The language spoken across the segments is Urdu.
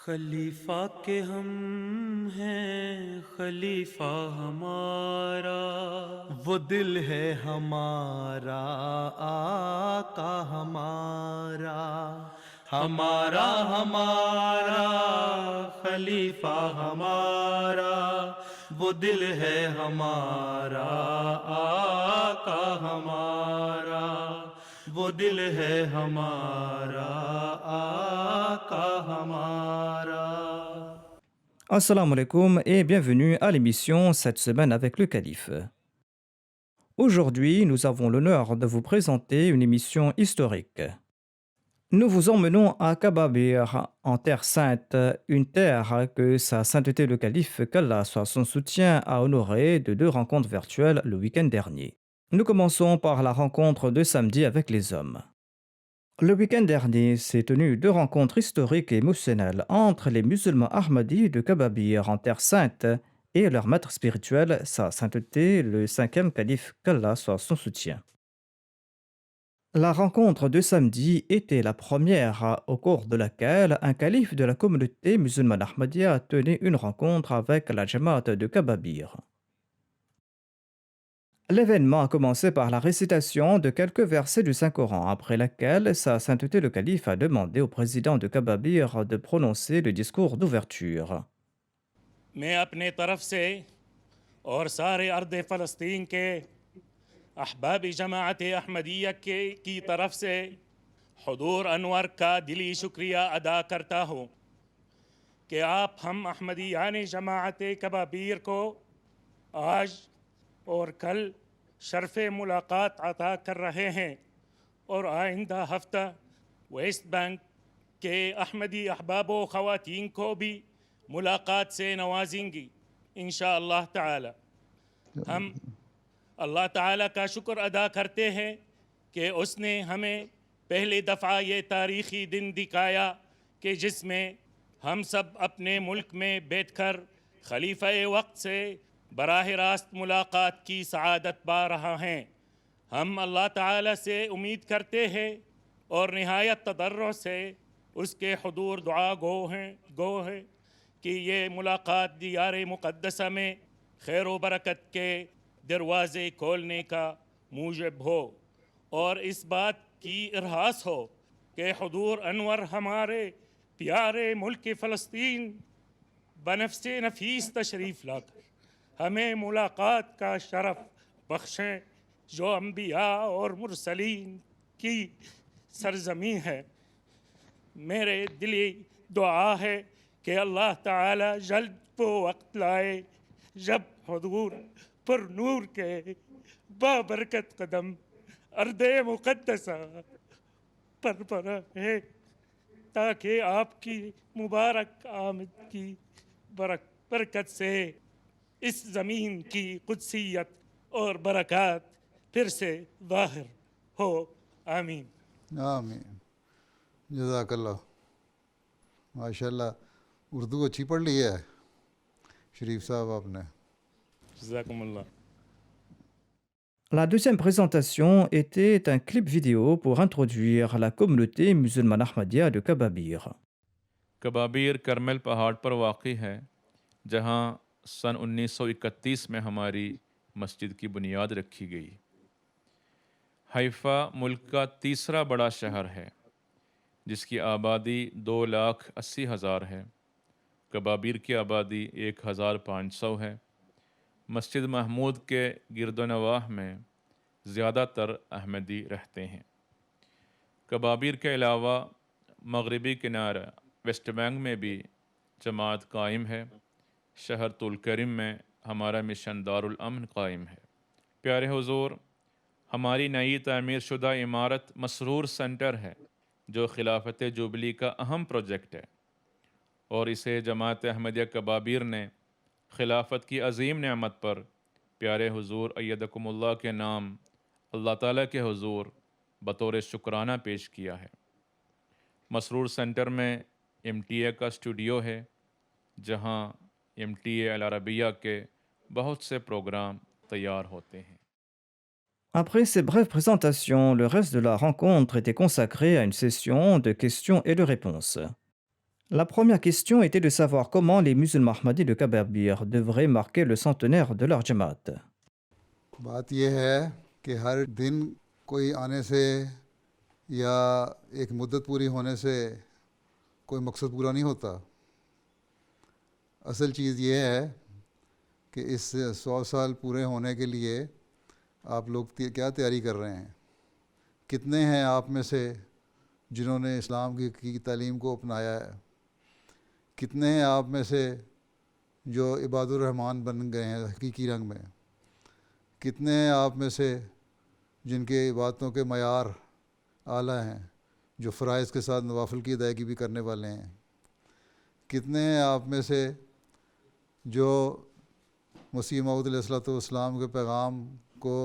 خلیفہ کے ہم ہیں خلیفہ ہمارا، وہ دل ہے ہمارا آقا ہمارا، ہمارا ہمارا خلیفہ ہمارا، وہ دل ہے ہمارا آقا ہمارا، وہ دل ہے ہمارا آقا ہمارا۔ Assalamu alaikum et bienvenue à l'émission cette semaine avec le calife. Aujourd'hui, nous avons l'honneur de vous présenter une émission historique. Nous vous emmenons à Kababir, en Terre Sainte, une terre que sa sainteté le calife, qu'Allah soit son soutien, a honoré de 2 rencontres virtuelles le week-end dernier. Nous commençons par la rencontre de samedi avec les hommes. Le week-end dernier s'est tenu 2 rencontres historiques et émotionnelles entre les musulmans ahmadis de Kababir en Terre Sainte et leur maître spirituel, sa sainteté, le 5e calife, qu'Allah soit son soutien. La rencontre de samedi était la première au cours de laquelle un calife de la communauté musulmane ahmadiyya tenait une rencontre avec la Jamaat de Kababir. L'événement a commencé par la récitation de quelques versets du Saint-Coran, après laquelle sa sainteté le calife a demandé au président de Kababir de prononcer le discours d'ouverture. میں اپنے طرف سے اور سارے ارض فلسطین کے احباب جماعت احمدیہ کی طرف سے حضور انور کا دلی شکریہ ادا کرتا ہوں کہ آپ ہم احمدیان جماعت کبابیر کو آج اور کل شرف ملاقات عطا کر رہے ہیں، اور آئندہ ہفتہ ویسٹ بینک کے احمدی احباب و خواتین کو بھی ملاقات سے نوازیں گی انشاءاللہ تعالی۔ ہم اللہ تعالیٰ کا شکر ادا کرتے ہیں کہ اس نے ہمیں پہلی دفعہ یہ تاریخی دن دکھایا کہ جس میں ہم سب اپنے ملک میں بیٹھ کر خلیفہ وقت سے براہ راست ملاقات کی سعادت پا رہا ہیں۔ ہم اللہ تعالیٰ سے امید کرتے ہیں اور نہایت تضرع سے اس کے حضور دعا گو ہیں کہ یہ ملاقات دیار مقدسہ میں خیر و برکت کے دروازے کھولنے کا موجب ہو، اور اس بات کی ارہاس ہو کہ حضور انور ہمارے پیارے ملک فلسطین بنفس نفیس تشریف لا کر ہمیں ملاقات کا شرف بخشیں، جو انبیاء اور مرسلین کی سرزمین ہے۔ میرے دلی دعا ہے کہ اللہ تعالی جلد وہ وقت لائے جب حضور پر نور کے بابرکت قدم ارض مقدسہ پر رہے، تاکہ آپ کی مبارک آمد کی برکت سے اس زمین کی قدسیت اور برکات پھر سے ظاہر ہو۔ آمین آمین، جزاک اللہ۔ ماشاء اللہ، اردو اچھی پڑھ لی ہے شریف صاحب آپ نے۔ جزاکم اللہ۔ La deuxième présentation était un clip vidéo pour introduire la communauté musulmane ahmadiyya de Kababir. کبابیر کرمل پہاڑ پر واقع ہے، جہاں سن 1931 میں ہماری مسجد کی بنیاد رکھی گئی۔ حیفا ملک کا تیسرا بڑا شہر ہے، جس کی آبادی 2,80,000 ہے۔ کبابیر کی آبادی 1,500 ہے۔ مسجد محمود کے گرد و نواح میں زیادہ تر احمدی رہتے ہیں۔ کبابیر کے علاوہ مغربی کنارہ ویسٹ بینک میں بھی جماعت قائم ہے۔ شہر طول کرم میں ہمارا مشن دارالامن قائم ہے۔ پیارے حضور، ہماری نئی تعمیر شدہ عمارت مسرور سینٹر ہے، جو خلافت جوبلی کا اہم پروجیکٹ ہے، اور اسے جماعت احمدیہ کبابیر نے خلافت کی عظیم نعمت پر پیارے حضور ایدکم اللہ کے نام اللہ تعالیٰ کے حضور بطور شکرانہ پیش کیا ہے۔ مسرور سینٹر میں MTA کا اسٹوڈیو ہے، جہاں MTA العربیہ کے بہت سے پروگرام تیار ہوتے ہیں۔ Après ces brèves présentations, le reste de la rencontre était consacré à une session de questions et de réponses. La première question était de savoir comment les musulmans Ahmadis de Kababir devraient marquer le centenaire de leur Jamaat. بات یہ ہے کہ ہر دن کوئی آنے سے یا ایک مدت پوری ہونے سے کوئی مقصد پورا نہیں ہوتا. اصل چیز یہ ہے کہ اس 100 سال پورے ہونے کے لیے آپ لوگ کیا تیاری کر رہے ہیں. کتنے ہیں آپ میں سے جنہوں نے اسلام کی تعلیم کو اپنایا ہے. کتنے ہیں آپ میں سے جو عباد الرحمن بن گئے ہیں حقیقی رنگ میں. کتنے ہیں آپ میں سے جن کے عبادتوں کے معیار اعلیٰ ہیں، جو فرائض کے ساتھ نوافل کی ادائیگی بھی کرنے والے ہیں. کتنے ہیں آپ میں سے جو مسیح موعود علیہ الصلوۃ والسلام کے پیغام کو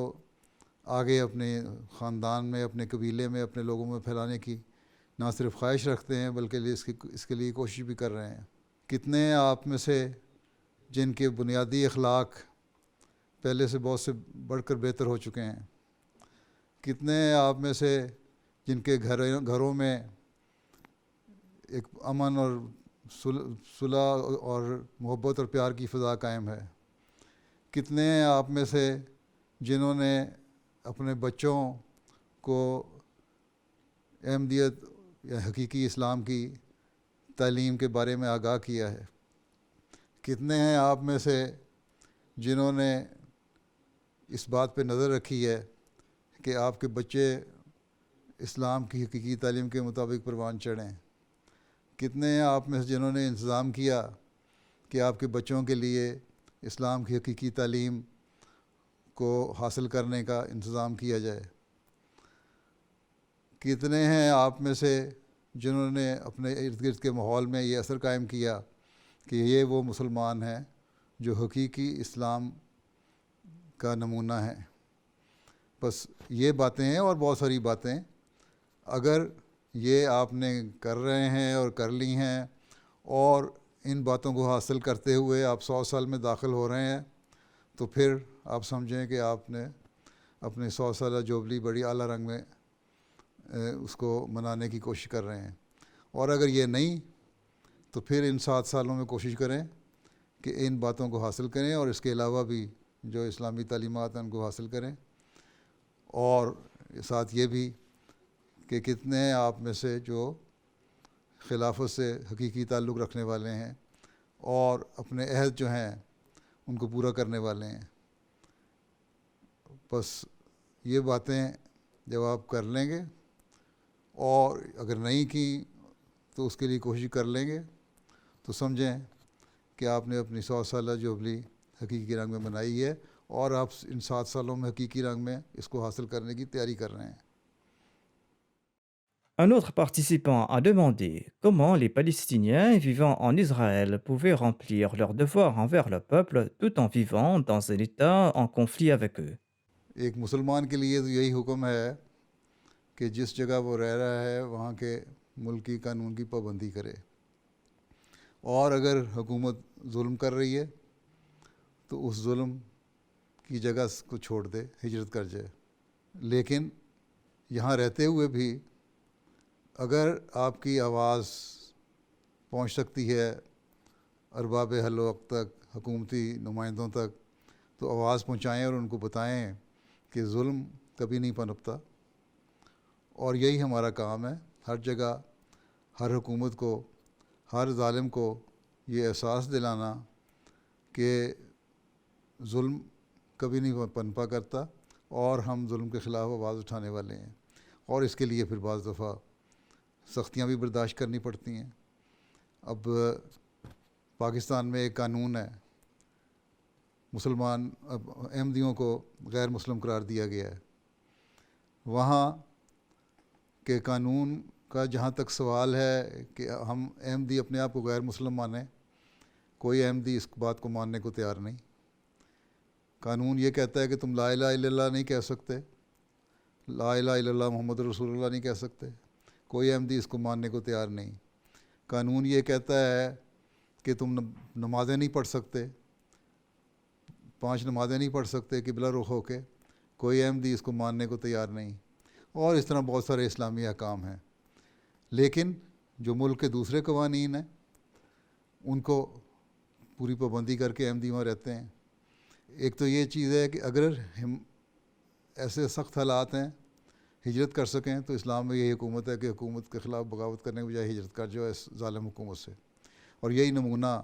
آگے اپنے خاندان میں، اپنے قبیلے میں، اپنے لوگوں میں پھیلانے کی نہ صرف خواہش رکھتے ہیں بلکہ اس کے لیے کوشش بھی کر رہے ہیں. کتنے ہیں آپ میں سے جن کے بنیادی اخلاق پہلے سے بہت سے بڑھ کر بہتر ہو چکے ہیں. کتنے ہیں آپ میں سے جن کے گھروں میں ایک امن اور صلح اور محبت اور پیار کی فضا قائم ہے. کتنے ہیں آپ میں سے جنہوں نے اپنے بچوں کو احمدیت یا حقیقی اسلام کی تعلیم کے بارے میں آگاہ کیا ہے. کتنے ہیں آپ میں سے جنہوں نے اس بات پہ نظر رکھی ہے کہ آپ کے بچے اسلام کی حقیقی تعلیم کے مطابق پروان چڑھیں. کتنے ہیں آپ میں سے جنہوں نے انتظام کیا کہ آپ کے بچوں کے لیے اسلام کی حقیقی تعلیم کو حاصل کرنے کا انتظام کیا جائے. کتنے ہیں آپ میں سے جنہوں نے اپنے ارد گرد کے ماحول میں یہ اثر قائم کیا کہ یہ وہ مسلمان ہیں جو حقیقی اسلام کا نمونہ ہیں. بس یہ باتیں ہیں اور بہت ساری باتیں. اگر یہ آپ نے کر رہے ہیں اور کر لی ہیں اور ان باتوں کو حاصل کرتے ہوئے آپ 100 سال میں داخل ہو رہے ہیں تو پھر آپ سمجھیں کہ آپ نے اپنے 100 سالہ جوبلی بڑی اعلیٰ رنگ میں اس کو منانے کی کوشش کر رہے ہیں. اور اگر یہ نہیں تو پھر ان 7 سالوں میں کوشش کریں کہ ان باتوں کو حاصل کریں اور اس کے علاوہ بھی جو اسلامی تعلیمات ہیں ان کو حاصل کریں. اور ساتھ یہ بھی کہ کتنے ہیں آپ میں سے جو خلافت سے حقیقی تعلق رکھنے والے ہیں اور اپنے عہد جو ہیں ان کو پورا کرنے والے ہیں. بس یہ باتیں جب آپ کر لیں گے اور اگر نہیں کی تو اس کے لیے کوشش کر لیں گے تو سمجھیں کہ آپ نے اپنی 100 سالہ جوبلی حقیقی رنگ میں منائی ہے اور آپ ان 7 سالوں میں حقیقی رنگ میں اس کو حاصل کرنے کی تیاری کر رہے ہیں. Un autre participant a demandé comment les Palestiniens vivant en Israël pouvaient remplir leurs devoirs envers le peuple tout en vivant dans un État en conflit avec eux. ایک مسلمان کے لیے تو یہی حکم ہے کہ جس جگہ وہ رہ رہا ہے وہاں کے ملکی قانون کی پابندی کرے، اور اگر حکومت ظلم کر رہی ہے تو اس ظلم کی جگہ کو چھوڑ دے، ہجرت کر جائے. لیکن یہاں رہتے ہوئے بھی اگر آپ کی آواز پہنچ سکتی ہے ارباب حل و عقد تک، حکومتی نمائندوں تک، تو آواز پہنچائیں اور ان کو بتائیں کہ ظلم کبھی نہیں پنپتا. اور یہی ہمارا کام ہے، ہر جگہ ہر حکومت کو، ہر ظالم کو یہ احساس دلانا کہ ظلم کبھی نہیں پنپا کرتا اور ہم ظلم کے خلاف آواز اٹھانے والے ہیں. اور اس کے لیے پھر بعض دفعہ سختیاں بھی برداشت کرنی پڑتی ہیں. اب پاکستان میں ایک قانون ہے، مسلمان احمدیوں کو غیر مسلم قرار دیا گیا ہے. وہاں کے قانون کا جہاں تک سوال ہے کہ ہم احمدی اپنے آپ کو غیر مسلم مانیں، کوئی احمدی اس بات کو ماننے کو تیار نہیں. قانون یہ کہتا ہے کہ تم لا الہ الا اللہ نہیں کہہ سکتے، لا الہ الا اللہ محمد رسول اللہ نہیں کہہ سکتے. کوئی احمدی اس کو ماننے کو تیار نہیں. قانون یہ کہتا ہے کہ تم نمازیں نہیں پڑھ سکتے، 5 نمازیں نہیں پڑھ سکتے قبلہ رخ ہو کے. کوئی احمدی اس کو ماننے کو تیار نہیں. اور اس طرح بہت سارے اسلامی احکام ہیں. لیکن جو ملک کے دوسرے قوانین ہیں ان کو پوری پابندی کر کے احمدی وہاں رہتے ہیں. ایک تو یہ چیز ہے کہ اگر ایسے سخت حالات ہیں ہجرت کر سکیں تو اسلام میں یہی حکومت ہے کہ حکومت کے خلاف بغاوت کرنے کے بجائے ہجرت کر جاؤ اس ظالم حکومت سے. اور یہی نمونہ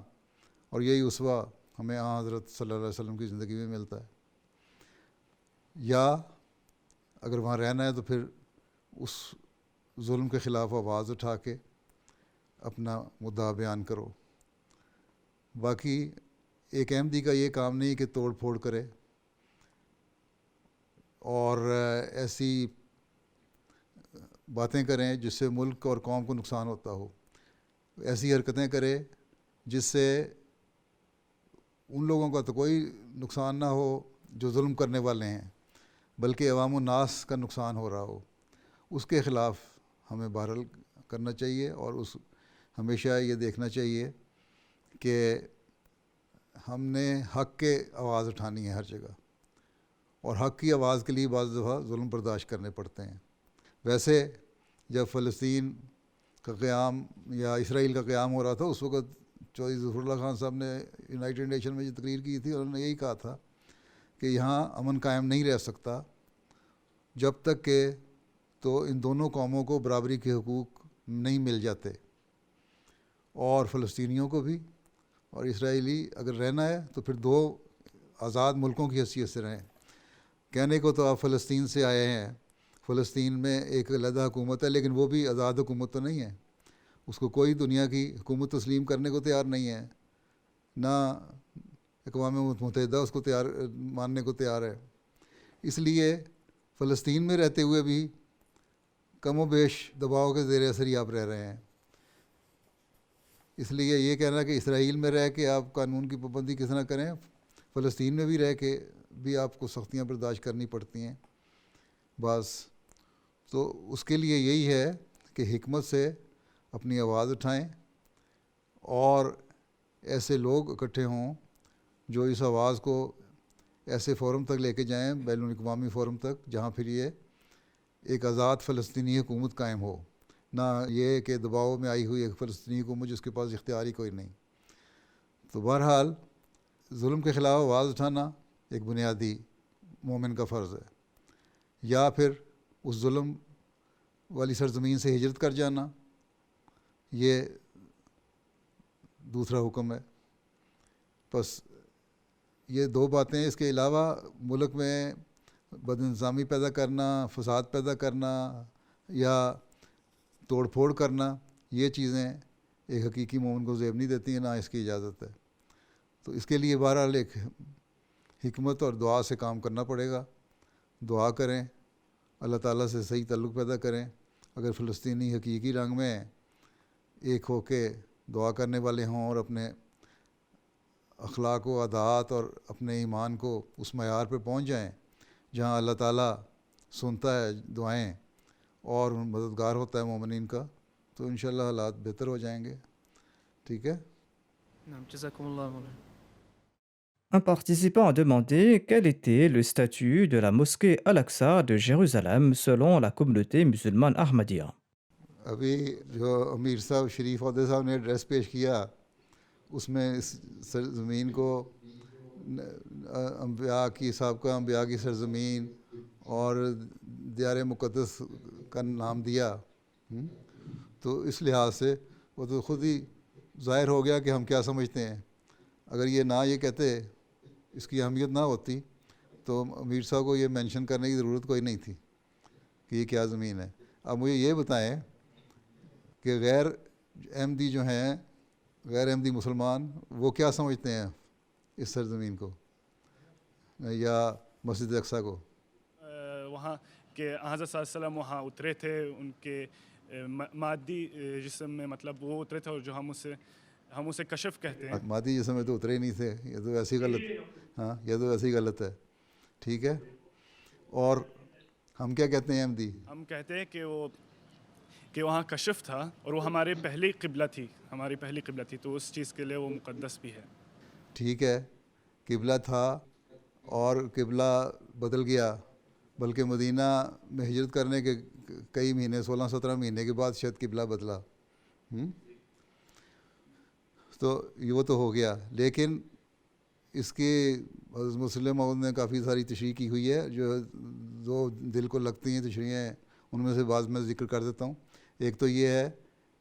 اور یہی اسوہ ہمیں حضرت صلی اللہ علیہ وسلم کی زندگی میں ملتا ہے. یا اگر وہاں رہنا ہے تو پھر اس ظلم کے خلاف آواز اٹھا کے اپنا مدعا بیان کرو. باقی ایک احمدی کا یہ کام نہیں کہ توڑ پھوڑ کرے اور ایسی باتیں کریں جس سے ملک اور قوم کو نقصان ہوتا ہو، ایسی حرکتیں کرے جس سے ان لوگوں کا تو کوئی نقصان نہ ہو جو ظلم کرنے والے ہیں، بلکہ عوام الناس کا نقصان ہو رہا ہو. اس کے خلاف ہمیں بہرحال کرنا چاہیے اور ہمیشہ یہ دیکھنا چاہیے کہ ہم نے حق کے آواز اٹھانی ہے ہر جگہ، اور حق کی آواز کے لیے بعض دفعہ ظلم برداشت کرنے پڑتے ہیں. ویسے جب فلسطین کا قیام یا اسرائیل کا قیام ہو رہا تھا اس وقت چودھری ظفر اللہ خان صاحب نے یونائٹڈ نیشن میں جو تقریر کی تھی انہوں نے یہی کہا تھا کہ یہاں امن قائم نہیں رہ سکتا جب تک کہ تو ان دونوں قوموں کو برابری کے حقوق نہیں مل جاتے، اور فلسطینیوں کو بھی اور اسرائیلی اگر رہنا ہے تو پھر دو آزاد ملکوں کی حیثیت سے رہیں. کہنے کو تو آپ فلسطین سے آئے ہیں، فلسطین میں ایک علیحدہ حکومت ہے لیکن وہ بھی آزاد حکومت تو نہیں ہے، اس کو کوئی دنیا کی حکومت تسلیم کرنے کو تیار نہیں ہے، نہ اقوام متحدہ اس کو ماننے کو تیار ہے. اس لیے فلسطین میں رہتے ہوئے بھی کم و بیش دباؤ کے زیر اثر ہی آپ رہ رہے ہیں. اس لیے یہ کہنا کہ اسرائیل میں رہ کے آپ قانون کی پابندی کس طرح کریں، فلسطین میں بھی رہ کے بھی آپ کو سختیاں برداشت کرنی پڑتی ہیں بعض. تو اس کے لیے یہی ہے کہ حکمت سے اپنی آواز اٹھائیں اور ایسے لوگ اکٹھے ہوں جو اس آواز کو ایسے فورم تک لے کے جائیں، بین الاقوامی فورم تک، جہاں پھر یہ ایک آزاد فلسطینی حکومت قائم ہو، نہ یہ کہ دباؤ میں آئی ہوئی ایک فلسطینی حکومت جس کے پاس اختیار ہی کوئی نہیں. تو بہرحال ظلم کے خلاف آواز اٹھانا ایک بنیادی مومن کا فرض ہے، یا پھر اس ظلم والی سرزمین سے ہجرت کر جانا یہ دوسرا حکم ہے. بس یہ دو باتیں، اس کے علاوہ ملک میں بد انتظامی پیدا کرنا، فساد پیدا کرنا یا توڑ پھوڑ کرنا، یہ چیزیں ایک حقیقی مومن کو زیب نہیں دیتی ہیں، نہ اس کی اجازت ہے. تو اس کے لیے بہرحال ایک حکمت اور دعا سے کام کرنا پڑے گا. دعا کریں، اللہ تعالیٰ سے صحیح تعلق پیدا کریں. اگر فلسطینی حقیقی رنگ میں ایک ہو کے دعا کرنے والے ہوں اور اپنے اخلاق و عادات اور اپنے ایمان کو اس معیار پہ پہنچ جائیں جہاں اللہ تعالیٰ سنتا ہے دعائیں اور مددگار ہوتا ہے مومنین کا، تو انشاءاللہ حالات بہتر ہو جائیں گے. ٹھیک ہے؟ Un participant a demandé quel était le statut de la mosquée Al-Aqsa de Jérusalem selon la communauté musulmane Ahmadiyya. ابھی جو امیر صاحب شریف عہدے صاحب نے ایڈریس پیش کیا اس میں اس سرزمین کو انبیاء کی سابقہ انبیاء کی سرزمین اور دیار مقدس کا نام دیا. تو اس لحاظ سے وہ تو خود ہی ظاہر ہو گیا کہ ہم کیا سمجھتے ہیں. اگر یہ نہ یہ کہتے، اس کی اہمیت نہ ہوتی تو امیر صاحب کو یہ مینشن کرنے کی ضرورت کوئی نہیں تھی کہ یہ کیا زمین ہے. اب مجھے یہ بتائیں کہ غیر احمدی جو ہیں، غیر احمدی مسلمان، وہ کیا سمجھتے ہیں اس سرزمین کو یا مسجد اقصیٰ کو؟ وہاں کہ حضرت صلی اللہ علیہ وسلم وہاں اترے تھے، ان کے مادی جسم میں، مطلب وہ اترے تھے، اور جو ہم اسے کشف کہتے ہیں. مادی جسم میں تو اترے ہی نہیں تھے، یہ تو ایسی غلط، ہاں یہ تو ایسی غلط ہے. ٹھیک ہے. اور ہم کیا کہتے ہیں احمدی؟ ہم کہتے ہیں کہ وہاں کشف تھا اور وہ ہماری پہلی قبلہ تھی، تو اس چیز کے لیے وہ مقدس بھی ہے. ٹھیک ہے، قبلہ تھا اور قبلہ بدل گیا، بلکہ مدینہ میں ہجرت کرنے کے کئی مہینے، 16-17 مہینے کے بعد شاید قبلہ بدلا. تو وہ تو ہو گیا، لیکن اس کے حضرت مسلم موعود نے کافی ساری تشریح کی ہوئی ہے، جو دل کو لگتی ہیں تشریحیں، ان میں سے بعض میں ذکر کر دیتا ہوں۔ ایک تو یہ ہے،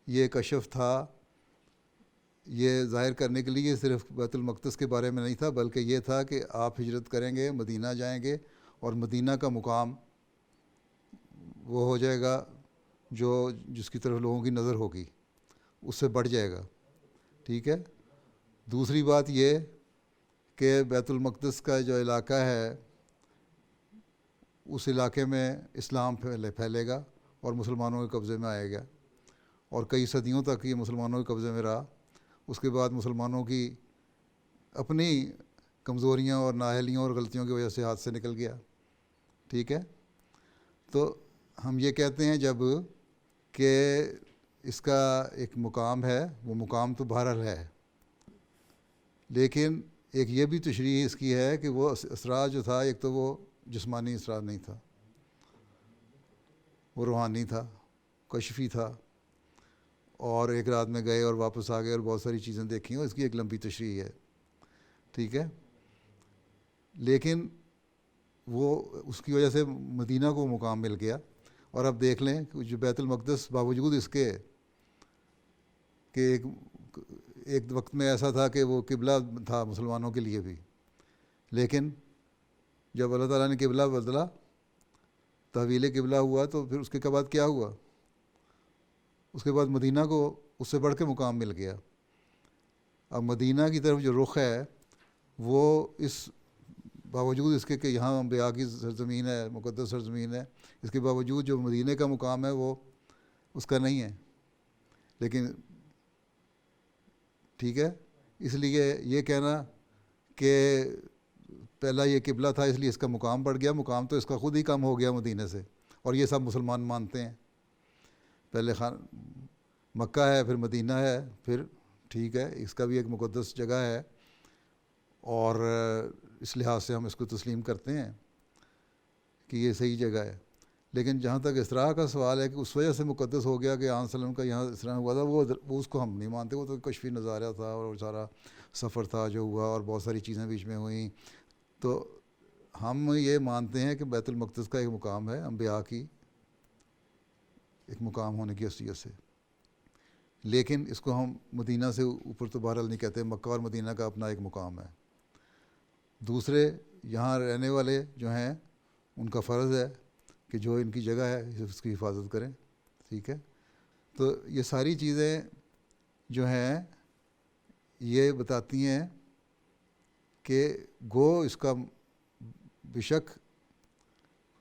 یہ کشف تھا، یہ ظاہر کرنے کے لیے صرف بیت المقدس کے بارے میں نہیں تھا، بلکہ یہ تھا کہ آپ ہجرت کریں گے، مدینہ جائیں گے، اور مدینہ کا مقام وہ ہو جائے گا جس کی طرف لوگوں کی نظر ہوگی، اس سے بڑھ جائے گا، ٹھیک ہے۔ دوسری بات یہ کہ بیت المقدس کا جو علاقہ ہے، اس علاقے میں اسلام پھیلے گا اور مسلمانوں کے قبضے میں آئے گا، اور کئی صدیوں تک یہ مسلمانوں کے قبضے میں رہا۔ اس کے بعد مسلمانوں کی اپنی کمزوریاں اور نااہلیوں اور غلطیوں کی وجہ سے ہاتھ سے نکل گیا، ٹھیک ہے۔ تو ہم یہ کہتے ہیں جب کہ اس کا ایک مقام ہے، وہ مقام تو بہرحال ہے، لیکن ایک یہ بھی تشریح اس کی ہے کہ وہ اسراء جو تھا، ایک تو وہ جسمانی اسراء نہیں تھا، وہ روحانی تھا، کشفی تھا، اور ایک رات میں گئے اور واپس آ گئے اور بہت ساری چیزیں دیکھی ہیں، اس کی ایک لمبی تشریح ہے، ٹھیک ہے۔ لیکن وہ اس کی وجہ سے مدینہ کو مقام مل گیا، اور اب دیکھ لیں کہ جو بیت المقدس باوجود اس کے کہ ایک وقت میں ایسا تھا کہ وہ قبلہ تھا مسلمانوں کے لیے بھی، لیکن جب اللہ تعالیٰ نے قبلہ بدلا، تحویل قبلہ ہوا، تو پھر اس کے بعد کیا ہوا؟ اس کے بعد مدینہ کو اس سے بڑھ کے مقام مل گیا۔ اب مدینہ کی طرف جو رخ ہے، وہ اس باوجود اس کے کہ یہاں انبیاء کی سرزمین ہے، مقدس سرزمین ہے، اس کے باوجود جو مدینہ کا مقام ہے وہ اس کا نہیں ہے، لیکن ٹھیک ہے۔ اس لیے یہ کہنا کہ پہلا یہ قبلہ تھا اس لیے اس کا مقام بڑھ گیا، مقام تو اس کا خود ہی کم ہو گیا مدینہ سے، اور یہ سب مسلمان مانتے ہیں۔ پہلے مکہ ہے، پھر مدینہ ہے، پھر ٹھیک ہے، اس کا بھی ایک مقدس جگہ ہے، اور اس لحاظ سے ہم اس کو تسلیم کرتے ہیں کہ یہ صحیح جگہ ہے۔ لیکن جہاں تک اسراء کا سوال ہے کہ اس وجہ سے مقدس ہو گیا کہ آن وسلم کا یہاں اسراء ہوا تھا، وہ اس کو ہم نہیں مانتے، وہ تو کشفی نظارہ تھا اور سارا سفر تھا جو ہوا، اور بہت ساری چیزیں بیچ میں ہوئیں۔ تو ہم یہ مانتے ہیں کہ بیت المقدس کا ایک مقام ہے انبیاء کی ایک مقام ہونے کی حیثیت سے، لیکن اس کو ہم مدینہ سے اوپر تو بہرحال نہیں کہتے، مکہ اور مدینہ کا اپنا ایک مقام ہے۔ دوسرے یہاں رہنے والے جو ہیں ان کا فرض ہے کہ جو ان کی جگہ ہے اس کی حفاظت کریں، ٹھیک ہے۔ تو یہ ساری چیزیں جو ہیں یہ بتاتی ہیں کہ گو اس کا بشک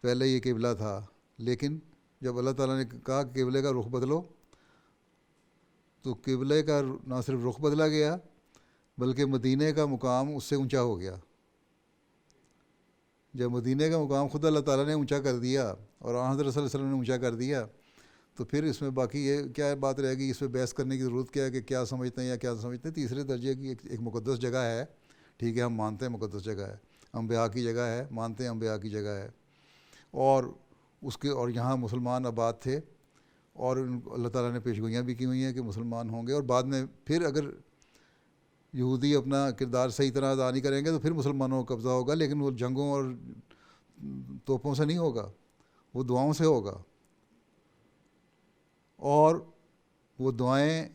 پہلے یہ قبلہ تھا، لیکن جب اللہ تعالیٰ نے کہا کہ قبلے کا رخ بدلو، تو قبلے کا نہ صرف رخ بدلا گیا بلکہ مدینہ کا مقام اس سے اونچا ہو گیا۔ جب مدینہ کا مقام خود اللہ تعالیٰ نے اونچا کر دیا اور حضرت صلی اللہ علیہ وسلم نے اونچا کر دیا، تو پھر اس میں باقی یہ کیا بات رہے گی؟ اس پہ بحث کرنے کی ضرورت کیا ہے کہ کیا سمجھتے ہیں یا کیا سمجھتے ہیں؟ تیسرے درجے کی ایک مقدس جگہ ہے، ٹھیک ہے، ہم مانتے ہیں مقدس جگہ ہے، انبیاء کی جگہ ہے، مانتے ہیں انبیاء کی جگہ ہے، اور اس کے اور یہاں مسلمان آباد تھے، اور اللہ تعالیٰ نے پیشگوئیاں بھی کی ہوئی ہیں کہ مسلمان ہوں گے، اور بعد میں پھر اگر یہودی اپنا کردار صحیح طرح ادا نہیں کریں گے تو پھر مسلمانوں کا قبضہ ہوگا، لیکن وہ جنگوں اور توپوں سے نہیں ہوگا، وہ دعاؤں سے ہوگا، اور وہ دعائیں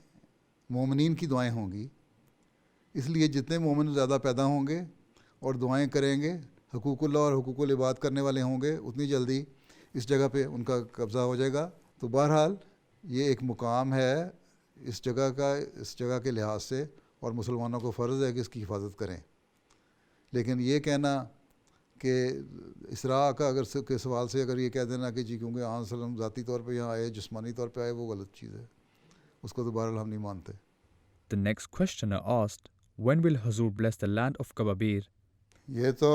مومنین کی دعائیں ہوں گی۔ اس لیے جتنے مومن زیادہ پیدا ہوں گے اور دعائیں کریں گے، حقوق اللہ اور حقوق العباد کرنے والے ہوں گے، اتنی جلدی اس جگہ پہ ان کا قبضہ ہو جائے گا۔ تو بہرحال یہ ایک مقام ہے اس جگہ کا، اس جگہ کے لحاظ سے، اور مسلمانوں کو فرض ہے کہ اس کی حفاظت کریں۔ لیکن یہ کہنا کہ اسراء کا اگر کے سوال سے اگر یہ کہہ دینا کہ جی کیونکہ آن وسلم ذاتی طور پہ یہاں آئے، جسمانی طور پہ آئے، وہ غلط چیز ہے، اس کو تو بہرحال ہم نہیں مانتے۔ The next questioner asked, when will Hazur bless the land of Kababir? یہ تو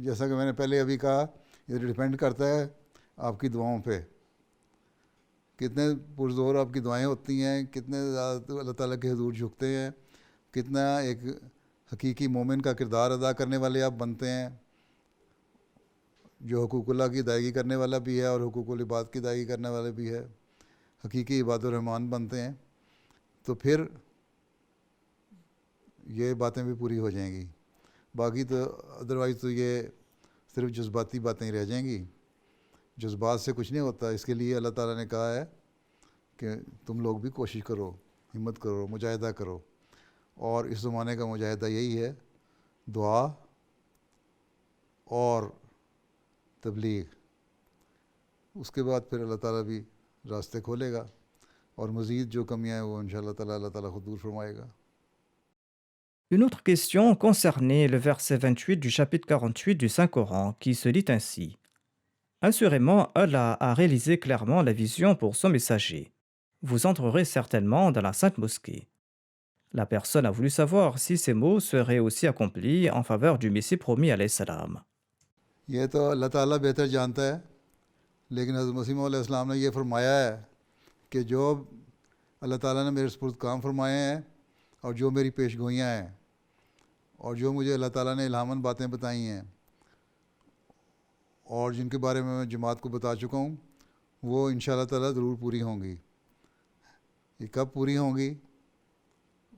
جیسا کہ میں نے پہلے ابھی کہا، یہ ڈیپینڈ کرتا ہے آپ کی دعاؤں پہ، کتنے پرزور آپ کی دعائیں ہوتی ہیں، کتنے زیادہ اللہ تعالیٰ کے حضور جھکتے ہیں، کتنا ایک حقیقی مومن کا کردار ادا کرنے والے آپ بنتے ہیں، جو حقوق اللہ کی ادائیگی کرنے والا بھی ہے اور حقوق العباد کی ادائیگی کرنے والا بھی ہے، حقیقی عباد الرحمن بنتے ہیں۔ تو پھر یہ باتیں بھی پوری ہو جائیں گی. باقی تو ادروائز تو یہ صرف جذباتی باتیں ہی رہ جائیں گی. جذبات سے کچھ نہیں ہوتا. اس کے لیے اللہ تعالیٰ نے کہا ہے کہ تم لوگ بھی کوشش کرو, ہمت کرو, مجاہدہ کرو. اور اس زمانے کا مجاہدہ یہی ہے, دعا اور تبلیغ. اس کے بعد پھر اللہ تعالیٰ بھی راستے کھولے گا, اور مزید جو کمیاں ہیں وہ انشاءاللہ تعالیٰ اللہ تعالیٰ خود دور فرمائے گا. Une autre question concernait le verset 28 du chapitre 48 du Saint-Coran qui se lit ainsi. Assurément, Allah a réalisé clairement la vision pour son messager. Vous entrerez certainement dans la sainte mosquée. La personne a voulu savoir si ces mots seraient aussi accomplis en faveur du Messie promis alayhi salam. یہ تو اللہ تعالیٰ بہتر جانتا ہے, لیکن حضرت مسیح موعود علیہ السلام نے یہ فرمایا ہے کہ جو اللہ تعالیٰ نے میرے سپرد کام فرمائے ہیں, اور جو میری پیش گوئیاں ہیں, اور جو مجھے اللہ تعالیٰ نے الہاماً باتیں بتائی ہیں, اور جن کے بارے میں جماعت کو بتا چکا ہوں, وہ انشاءاللہ تعالیٰ ضرور پوری ہوں گی. یہ کب پوری ہوں گی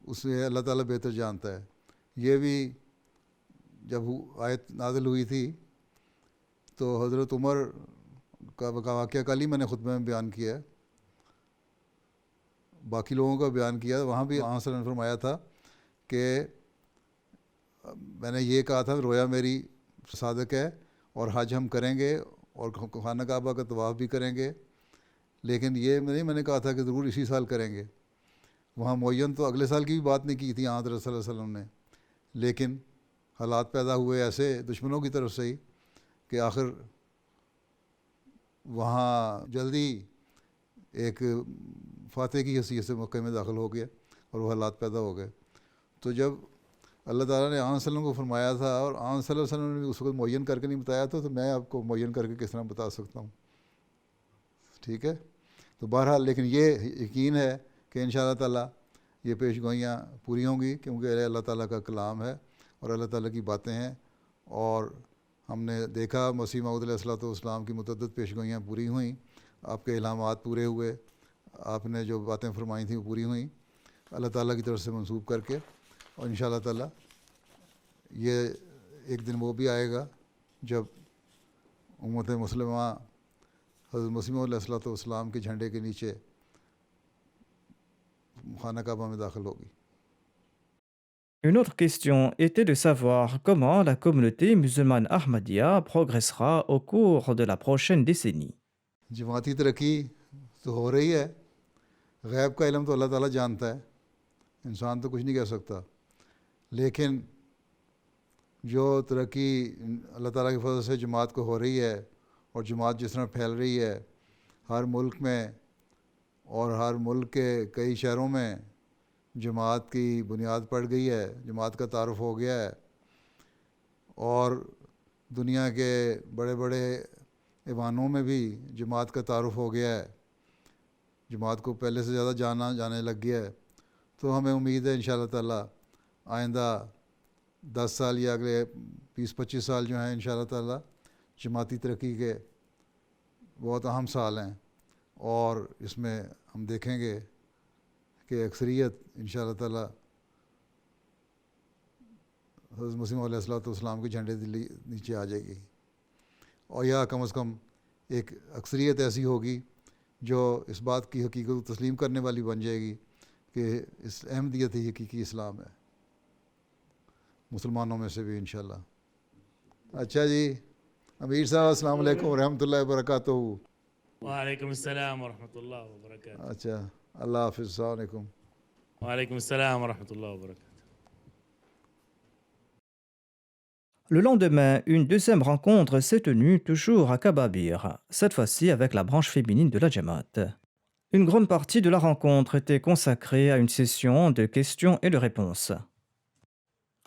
اس سے اللہ تعالیٰ بہتر جانتا ہے. یہ بھی جب آیت نازل ہوئی تھی تو حضرت عمر کا واقعہ کل ہی میں نے خطبہ میں بیان کیا ہے, باقی لوگوں کا بیان کیا. وہاں بھی آن صلی اللہ علیہ وسلم نے فرمایا تھا کہ میں نے یہ کہا تھا, رویا میری صادق ہے, اور حج ہم کریں گے, اور خانہ کعبہ کا طواف بھی کریں گے, لیکن یہ میں نے کہا تھا کہ ضرور اسی سال کریں گے. وہاں معین تو اگلے سال کی بھی بات نہیں کی تھی حضرت صلی اللہ علیہ وسلم نے, لیکن حالات پیدا ہوئے ایسے دشمنوں کی طرف سے ہی کہ آخر وہاں جلدی ایک فاتح کی حیثیت سے مکہ میں داخل ہو گیا, اور وہ حالات پیدا ہو گئے. تو جب اللہ تعالیٰ نے آن صلی اللہ علیہ وسلم کو فرمایا تھا, اور آن صلی اللہ علیہ وسلم نے اس وقت معین کر کے نہیں بتایا تھا, تو میں آپ کو معین کر کے کس طرح بتا سکتا ہوں. ٹھیک ہے, تو بہرحال لیکن یہ یقین ہے کہ انشاءاللہ تعالیٰ یہ پیش گوئیاں پوری ہوں گی, کیونکہ اللہ تعالیٰ کا کلام ہے اور اللہ تعالیٰ کی باتیں ہیں. اور ہم نے دیکھا مسیح موعود علیہ السلام کی متعدد پیش گوئیاں پوری ہوئیں, آپ کے الہامات پورے ہوئے, آپ نے جو باتیں فرمائی تھیں وہ پوری ہوئیں اللہ تعالیٰ کی طرف سے منسوب کر کے. اور انشاءاللہ تعالیٰ یہ ایک دن وہ بھی آئے گا جب امت مسلمہ حضرت مسیح موعود علیہ السلام کے جھنڈے کے نیچے خانہ کعبہ میں داخل ہوگی. Une autre question était de savoir comment la communauté musulmane Ahmadiyya progressera au cours de la prochaine décennie. جماعتی ترقی تو ہو رہی ہے, غیب کا علم تو اللہ تعالیٰ جانتا ہے, انسان تو کچھ نہیں کہہ سکتا, لیکن جو ترقی اللہ تعالیٰ کے فضل سے جماعت کو ہو رہی ہے, اور جماعت جس طرح پھیل رہی ہے ہر ملک میں, اور ہر ملک کے کئی شہروں میں جماعت کی بنیاد پڑ گئی ہے, جماعت کا تعارف ہو گیا ہے, اور دنیا کے بڑے بڑے ایوانوں میں بھی جماعت کا تعارف ہو گیا ہے, جماعت کو پہلے سے زیادہ جانے لگ گیا ہے. تو ہمیں امید ہے انشاءاللہ تعالیٰ آئندہ 10 سال یا اگلے 20-25 سال جو ہیں انشاءاللہ تعالیٰ جماعتی ترقی کے بہت اہم سال ہیں, اور اس میں ہم دیکھیں گے کہ اکثریت انشاءاللہ تعالیٰ حضرت مسیح موعود علیہ السلام کے جھنڈے نیچے آ جائے گی, اور یا کم از کم ایک اکثریت ایسی ہوگی جو اس بات کی حقیقت کو تسلیم کرنے والی بن جائے گی کہ اس احمدیت ہی حقیقی اسلام ہے, مسلمانوں میں سے بھی انشاءاللہ. اچھا جی, امیر صاحب السلام علیکم ورحمۃ اللہ وبرکاتہ. وعلیکم السلام ورحمۃ اللہ وبرکاتہ. اچھا, اللہ حافظ, السلام علیکم. وعلیکم السلام ورحمۃ اللہ وبرکاتہ. Le lendemain, une deuxième rencontre s'est tenue toujours à Kababir, cette fois-ci avec la branche féminine de la Jamaat. Une grande partie de la rencontre était consacrée à une session de questions et de réponses.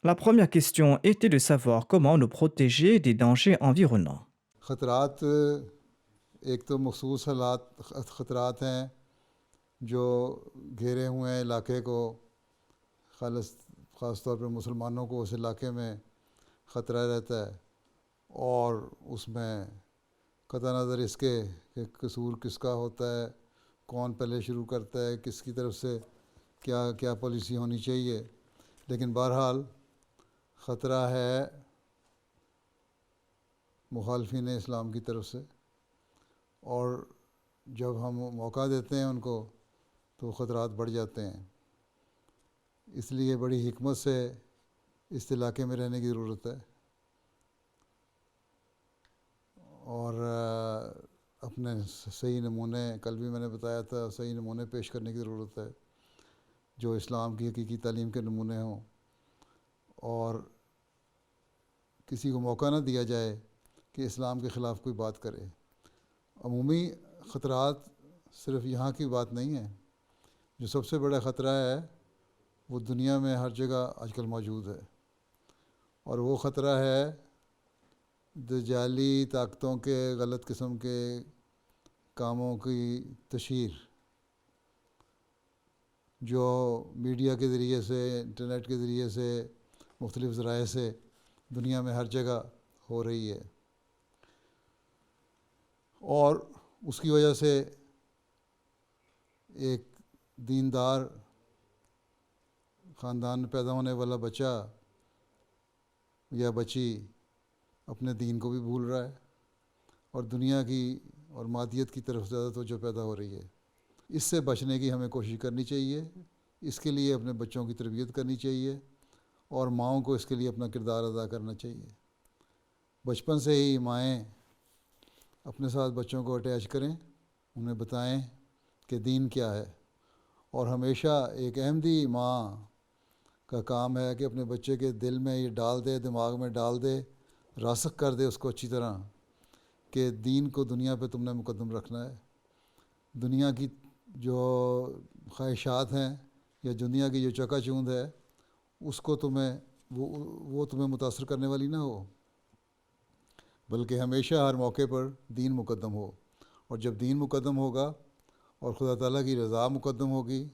La première question était de savoir comment nous protéger des dangers environnants. خطرات ایک تو مخصوص خطرات ہیں جو گھیرے ہوئے ہیں علاقے کو, خاص طور پر مسلمانوں کو اس علاقے میں خطرہ رہتا ہے, اور اس میں قطع نظر اس کے کہ قصور کس کا ہوتا ہے, کون پہلے شروع کرتا ہے, کس کی طرف سے کیا کیا پالیسی ہونی چاہیے، لیکن بہرحال خطرہ ہے مخالفین اسلام کی طرف سے، اور جب ہم موقع دیتے ہیں ان کو تو خطرات بڑھ جاتے ہیں۔ اس لیے بڑی حکمت سے اس علاقے میں رہنے کی ضرورت ہے، اور اپنے صحیح نمونے، کل بھی میں نے بتایا تھا، صحیح نمونے پیش کرنے کی ضرورت ہے جو اسلام کی حقیقی تعلیم کے نمونے ہوں، اور کسی کو موقع نہ دیا جائے کہ اسلام کے خلاف کوئی بات کرے۔ عمومی خطرات صرف یہاں کی بات نہیں ہے، جو سب سے بڑا خطرہ ہے وہ دنیا میں ہر جگہ آج کل موجود ہے، اور وہ خطرہ ہے دجالی طاقتوں کے غلط قسم کے کاموں کی تشہیر، جو میڈیا کے ذریعے سے، انٹرنیٹ کے ذریعے سے، مختلف ذرائع سے دنیا میں ہر جگہ ہو رہی ہے، اور اس کی وجہ سے ایک دیندار خاندان میں پیدا ہونے والا بچہ یا بچی اپنے دین کو بھی بھول رہا ہے، اور دنیا کی اور مادیت کی طرف زیادہ توجہ پیدا ہو رہی ہے۔ اس سے بچنے کی ہمیں کوشش کرنی چاہیے، اس کے لیے اپنے بچوں کی تربیت کرنی چاہیے، اور ماؤں کو اس کے لیے اپنا کردار ادا کرنا چاہیے۔ بچپن سے ہی مائیں اپنے ساتھ بچوں کو اٹیچ کریں، انہیں بتائیں کہ دین کیا ہے، اور ہمیشہ ایک احمدی ماں کا کام ہے کہ اپنے بچے کے دل میں یہ ڈال دے، دماغ میں ڈال دے، راسخ کر دے اس کو اچھی طرح کہ دین کو دنیا پہ تم نے مقدم رکھنا ہے۔ دنیا کی جو خواہشات ہیں یا دنیا کی جو چکا چوند ہے، اس کو وہ تمہیں متاثر کرنے والی نہ ہو، بلکہ ہمیشہ ہر موقع پر دین مقدم ہو، اور جب دین مقدم ہوگا اور خدا تعالیٰ کی رضا مقدم ہوگی،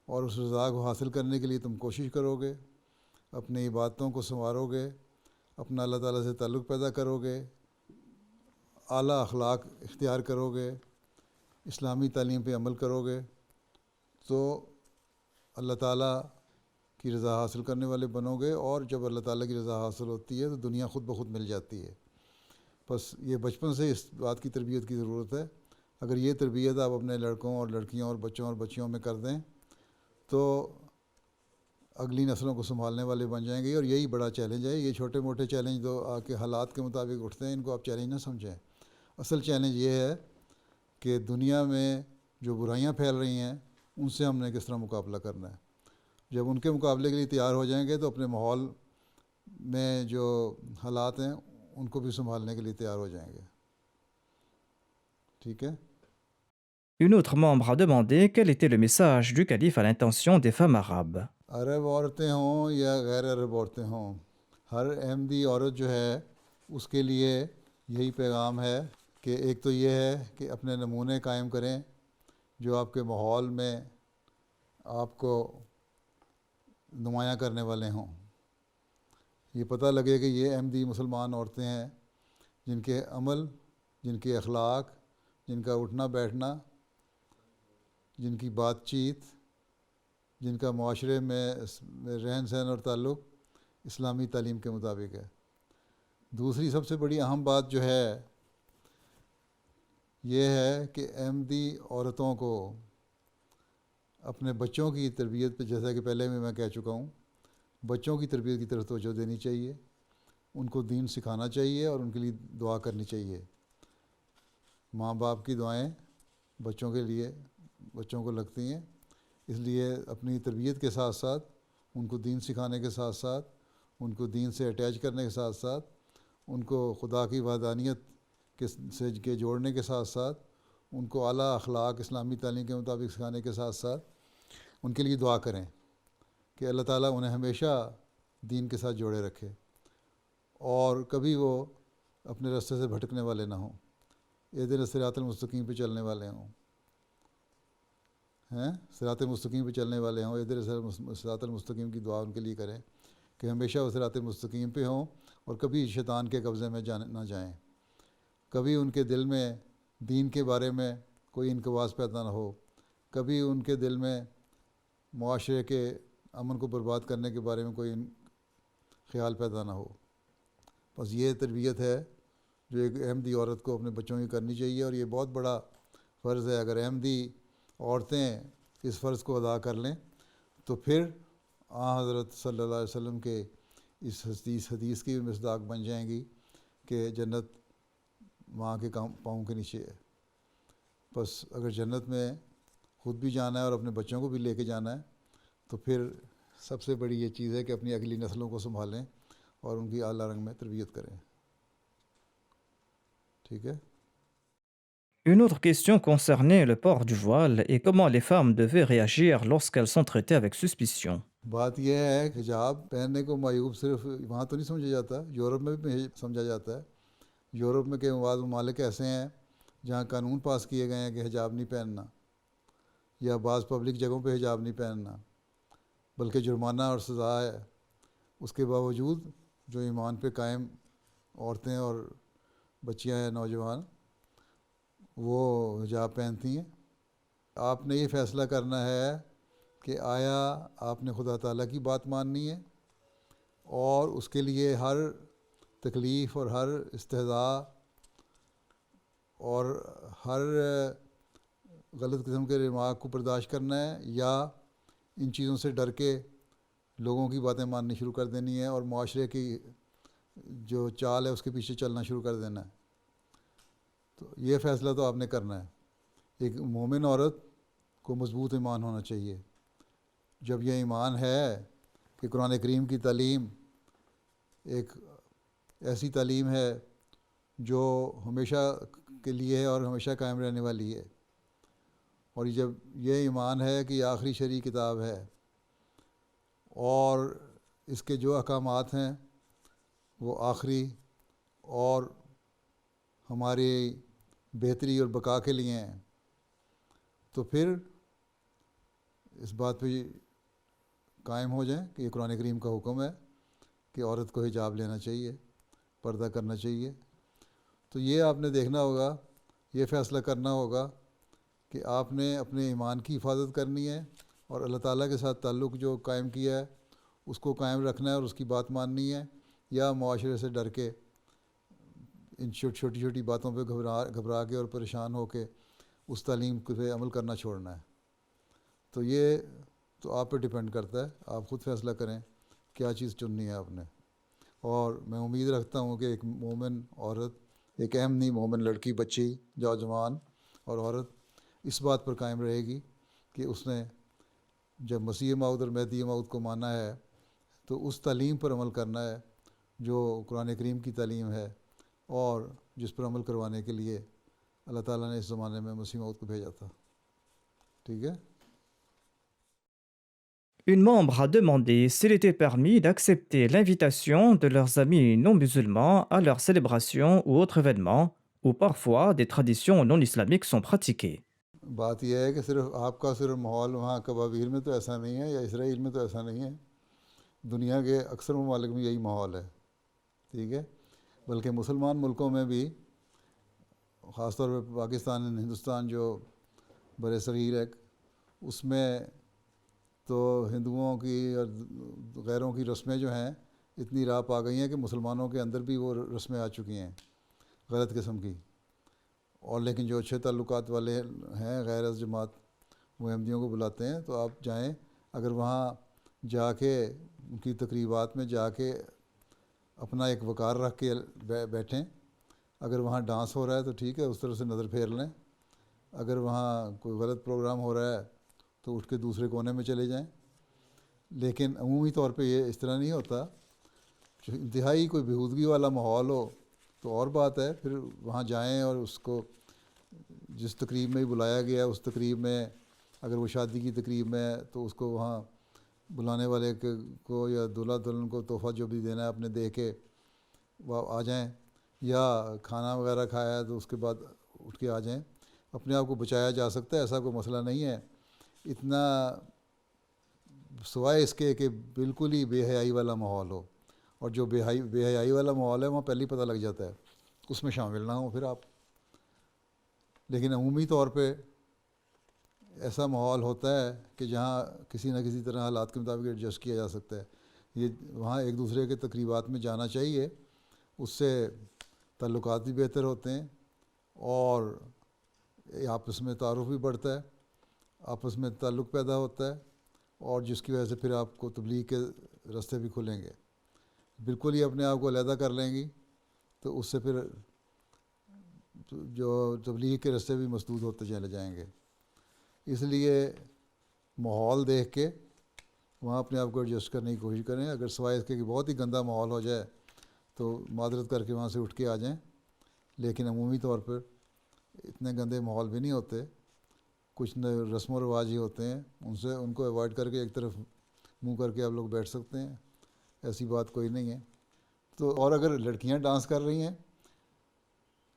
اور اس رضا کو حاصل کرنے کے لیے تم کوشش کرو گے، اپنی عبادتوں کو سنوارو گے، اپنا اللہ تعالیٰ سے تعلق پیدا کرو گے، اعلیٰ اخلاق اختیار کرو گے، اسلامی تعلیم پہ عمل کرو گے، تو اللہ تعالیٰ کی رضا حاصل کرنے والے بنو گے، اور جب اللہ تعالیٰ کی رضا حاصل ہوتی ہے تو دنیا خود بخود مل جاتی ہے۔ بس یہ بچپن سے اس بات کی تربیت کی ضرورت ہے۔ اگر یہ تربیت آپ اپنے لڑکوں اور لڑکیوں اور بچوں اور بچیوں میں کر دیں تو اگلی نسلوں کو سنبھالنے والے بن جائیں گے، اور یہی بڑا چیلنج ہے۔ یہ چھوٹے موٹے چیلنج تو آ کے حالات کے مطابق اٹھتے ہیں، ان کو آپ چیلنج نہ سمجھیں۔ اصل چیلنج یہ ہے کہ دنیا میں جو برائیاں پھیل رہی ہیں ان سے ہم نے کس طرح مقابلہ کرنا ہے۔ جب ان کے مقابلے کے لیے تیار ہو جائیں گے تو اپنے ماحول میں جو حالات ہیں ان کو بھی سنبھالنے کے لیے تیار ہو جائیں گے۔ ٹھیک ہے؟ Une autre membre a demandé quel était le message du calife à l'intention des femmes arabes. عرب عورتیں ہوں یا غیر عرب عورتیں ہوں، ہر احمدی عورت جو ہے اس کے لیے یہی پیغام ہے کہ ایک تو یہ ہے کہ اپنے نمونے قائم کریں جو آپ کے ماحول میں آپ کو نمایاں کرنے والے ہوں۔ یہ پتہ لگے کہ یہ احمدی مسلمان عورتیں ہیں جن کے عمل، جن کے اخلاق، جن کا اٹھنا بیٹھنا، جن کی بات چیت، جن کا معاشرے میں رہن سہن اور تعلق اسلامی تعلیم کے مطابق ہے۔ دوسری سب سے بڑی اہم بات جو ہے یہ ہے کہ احمدی عورتوں کو اپنے بچوں کی تربیت پہ، جیسا کہ پہلے میں کہہ چکا ہوں، بچوں کی تربیت کی طرف توجہ دینی چاہیے، ان کو دین سکھانا چاہیے اور ان کے لیے دعا کرنی چاہیے۔ ماں باپ کی دعائیں بچوں کے لیے، بچوں کو لگتی ہیں، اس لیے اپنی تربیت کے ساتھ ساتھ ان کو دین سکھانے کے ساتھ ساتھ، ان کو دین سے اٹیچ کرنے کے ساتھ ساتھ، ان کو خدا کی وحدانیت کے جوڑنے کے ساتھ ساتھ، ان کو اعلیٰ اخلاق اسلامی تعلیم کے مطابق سکھانے کے ساتھ ساتھ ان کے لیے دعا کریں کہ اللہ تعالیٰ انہیں ہمیشہ دین کے ساتھ جوڑے رکھے اور کبھی وہ اپنے راستے سے بھٹکنے والے نہ ہوں، اہدنا الصراط المستقیم پہ چلنے والے ہوں، صراط مستقیم پہ چلنے والے ہوں۔ اہدنا الصراط المستقیم کی دعا ان کے لیے کریں کہ ہمیشہ وہ صراط مستقیم پہ ہوں اور کبھی شیطان کے قبضے میں نہ جائیں، کبھی ان کے دل میں دین کے بارے میں کوئی انکواس پیدا نہ ہو، کبھی ان کے دل میں معاشرے کے امن کو برباد کرنے کے بارے میں کوئی خیال پیدا نہ ہو. بس یہ تربیت ہے جو ایک احمدی عورت کو اپنے بچوں کی کرنی چاہیے، اور یہ بہت بڑا فرض ہے. اگر احمدی عورتیں اس فرض کو ادا کر لیں تو پھر حضرت صلی اللہ علیہ وسلم کے اس حدیث کی مصداق بن جائیں گی کہ جنت ماں کے پاؤں کے نیچے ہے. بس اگر جنت میں خود بھی جانا ہے اور اپنے بچوں کو بھی لے کے جانا ہے تو پھر سب سے بڑی یہ چیز ہے کہ اپنی اگلی نسلوں کو سنبھالیں اور ان کی اعلیٰ رنگ میں تربیت کریں. ٹھیک ہے. Une autre question concernait le port du voile et comment les femmes devaient réagir lorsqu'elles sont traitées avec suspicion. بات یہ ہے کہ حجاب پہننے کو معیوب صرف وہاں تو نہیں سمجھا جاتا، یورپ میں بھی سمجھا جاتا ہے. یورپ میں کے بعض ممالک ایسے ہیں جہاں قانون پاس کیے گئے ہیں کہ حجاب نہیں پہننا، یا بعض پبلک جگہوں پہ حجاب نہیں پہننا، بلکہ جرمانہ اور سزا ہے. اس کے باوجود جو ایمان پہ قائم عورتیں اور بچیاں ہیں، نوجوان، وہ حجاب پہنتی ہیں. آپ نے یہ فیصلہ کرنا ہے کہ آیا آپ نے خدا تعالیٰ کی بات ماننی ہے اور اس کے لیے ہر تکلیف اور ہر استہزاء اور ہر غلط قسم کے ریمارک کو برداشت کرنا ہے، یا ان چیزوں سے ڈر کے لوگوں کی باتیں ماننی شروع کر دینی ہے اور معاشرے کی جو چال ہے اس کے پیچھے چلنا شروع کر دینا ہے. تو یہ فیصلہ تو آپ نے کرنا ہے. ایک مومن عورت کو مضبوط ایمان ہونا چاہیے. جب یہ ایمان ہے کہ قرآن کریم کی تعلیم ایک ایسی تعلیم ہے جو ہمیشہ کے لیے ہے اور ہمیشہ قائم رہنے والی ہے، اور جب یہ ایمان ہے کہ یہ آخری شرعی کتاب ہے اور اس کے جو احکامات ہیں وہ آخری اور ہماری بہتری اور بقا کے لیے ہیں، تو پھر اس بات پہ قائم ہو جائیں کہ یہ قرآن کریم کا حکم ہے کہ عورت کو حجاب لینا چاہیے، پردہ کرنا چاہیے. تو یہ آپ نے دیکھنا ہوگا، یہ فیصلہ کرنا ہوگا کہ آپ نے اپنے ایمان کی حفاظت کرنی ہے اور اللہ تعالیٰ کے ساتھ تعلق جو قائم کیا ہے اس کو قائم رکھنا ہے اور اس کی بات ماننی ہے، یا معاشرے سے ڈر کے ان چھوٹی چھوٹی باتوں پہ گھبرا کے اور پریشان ہو کے اس تعلیم پہ عمل کرنا چھوڑنا ہے. تو یہ تو آپ پہ ڈیپینڈ کرتا ہے، آپ خود فیصلہ کریں کیا چیز چننی ہے آپ نے. اور میں امید رکھتا ہوں کہ ایک مومن عورت، ایک احمدی مومن لڑکی، بچی، نوجوان اور عورت اس بات پر قائم رہے گی کہ اس نے جب مسیح موعود اور مہدی موعود کو مانا ہے تو اس تعلیم پر عمل کرنا ہے جو قرآن کریم کی تعلیم ہے اور جس پر عمل کروانے کے لیے اللہ تعالیٰ نے اس زمانے میں مسیح موعود کو بھیجا تھا. ٹھیک ہے. Une membre a demandé s'il était permis d'accepter l'invitation de leurs amis non musulmans à leurs célébrations ou autres événements où parfois des traditions non islamiques sont pratiquées. بات یہ ہے کہ صرف آپ کا صرف ماحول وہاں کبابیر میں تو ایسا نہیں ہے، یا اسرائیل میں تو ایسا نہیں ہے، دنیا کے اکثر ممالک میں یہی ماحول ہے. ٹھیک ہے. بلکہ مسلمان ملکوں میں بھی، خاص طور پہ پاکستان، ہندوستان جو بر صغیر ہے، اس میں تو ہندوؤں کی اور غیروں کی رسمیں جو ہیں اتنی راہ پا گئی ہیں کہ مسلمانوں کے اندر بھی وہ رسمیں آ چکی ہیں غلط قسم کی. اور لیکن جو اچھے تعلقات والے ہیں غیر از جماعت، وہ احمدیوں کو بلاتے ہیں. تو آپ جائیں، اگر وہاں جا کے ان کی تقریبات میں جا کے اپنا ایک وقار رکھ کے بیٹھیں. اگر وہاں ڈانس ہو رہا ہے تو ٹھیک ہے، اس طرف سے نظر پھیر لیں. اگر وہاں کوئی غلط پروگرام ہو رہا ہے تو اٹھ کے دوسرے کونے میں چلے جائیں. لیکن عمومی طور پہ یہ اس طرح نہیں ہوتا. جو انتہائی کوئی بےہودگی والا ماحول ہو تو اور بات ہے، پھر وہاں جائیں اور اس کو جس تقریب میں بلایا گیا اس تقریب میں، اگر وہ شادی کی تقریب میں ہے تو اس کو وہاں بلانے والے کو یا دلہا دلہن کو تحفہ جو بھی دینا ہے اپنے دے کے وہ آ جائیں، یا کھانا وغیرہ کھایا ہے تو اس کے بعد اٹھ کے آ جائیں. اپنے آپ کو بچایا جا سکتا ہے، ایسا کوئی مسئلہ نہیں ہے. اتنا سوائے اس کے کہ بالکل ہی بے حیائی والا ماحول ہو، اور جو بے حیائی والا ماحول ہے وہاں پہلے ہی پتہ لگ جاتا ہے، اس میں شامل نہ ہوں پھر آپ. لیکن عمومی طور پہ ایسا ماحول ہوتا ہے کہ جہاں کسی نہ کسی طرح حالات کے مطابق ایڈجسٹ کیا جا سکتا ہے. یہ وہاں ایک دوسرے کے تقریبات میں جانا چاہیے, اس سے تعلقات بھی بہتر ہوتے ہیں اور آپس میں تعارف بھی بڑھتا ہے, آپس میں تعلق پیدا ہوتا ہے, اور جس کی وجہ سے پھر آپ کو تبلیغ کے راستے بھی کھلیں گے. بالکل ہی اپنے آپ کو علیحدہ کر لیں گی تو اس سے پھر جو تبلیغ کے راستے بھی مسدود ہوتے چلے جائیں گے. اس لیے ماحول دیکھ کے وہاں اپنے آپ کو ایڈجسٹ کرنے کی کوشش کریں. اگر سوائے اس کے کہ بہت ہی گندا ماحول ہو جائے تو معذرت کر کے وہاں سے اٹھ کے آ جائیں, لیکن عمومی طور پر اتنے گندے ماحول بھی نہیں ہوتے. کچھ رسم و رواج ہی ہوتے ہیں, ان کو ایوائڈ کر کے ایک طرف منہ کر کے آپ لوگ بیٹھ سکتے ہیں, ایسی بات کوئی نہیں ہے. تو اور اگر لڑکیاں ڈانس کر رہی ہیں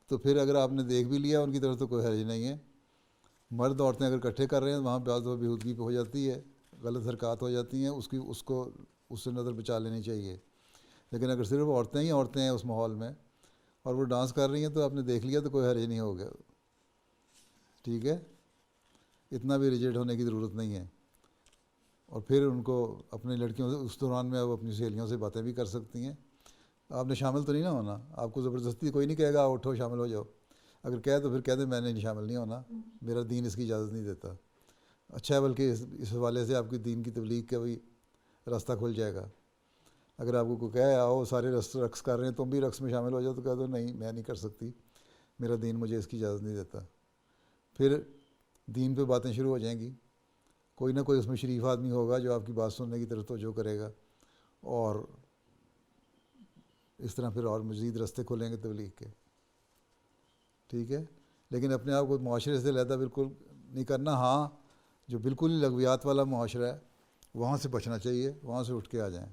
تو پھر اگر آپ نے دیکھ بھی لیا ان کی طرف تو کوئی حرج نہیں ہے. مرد عورتیں اگر اکٹھے کر رہے ہیں وہاں بعض دفعہ بےہودگی ہو جاتی ہے, غلط حرکات ہو جاتی ہیں, اس سے نظر بچا لینی چاہیے. لیکن اگر صرف عورتیں ہیں اس ماحول میں اور وہ ڈانس کر رہی ہیں تو آپ نے دیکھ لیا تو کوئی حرج نہیں ہوگا. ٹھیک ہے, اتنا بھی ریجیکٹ ہونے کی ضرورت نہیں ہے. اور پھر ان کو اپنی لڑکیوں سے اس دوران میں آپ اپنی سہیلیوں سے باتیں بھی کر سکتی ہیں. آپ نے شامل تو نہیں نہ ہونا, آپ کو زبردستی کوئی نہیں کہے گا اٹھو شامل ہو جاؤ. اگر کہے تو پھر کہہ دیں میں نے شامل نہیں ہونا, میرا دین اس کی اجازت نہیں دیتا. اچھا ہے, بلکہ اس حوالے سے آپ کی دین کی تبلیغ کا بھی راستہ کھل جائے گا. اگر آپ کو کوئی کہے آؤ سارے رقص کر رہے ہیں تم بھی رقص میں شامل ہو جاؤ تو کہہ دو نہیں میں نہیں کر سکتی, میرا دین مجھے اس کی اجازت نہیں دیتا. پھر دین پہ باتیں شروع ہو جائیں گی. کوئی نہ کوئی اس میں شریف آدمی ہوگا جو آپ کی بات سننے کی طرف توجہ کرے گا, اور اس طرح پھر اور مزید راستے کھولیں گے تبلیغ کے. ٹھیک ہے, لیکن اپنے آپ کو معاشرے سے علیحدہ بالکل نہیں کرنا. ہاں جو بالکل ہی لغویات والا معاشرہ ہے وہاں سے بچنا چاہیے, وہاں سے اٹھ کے آ جائیں.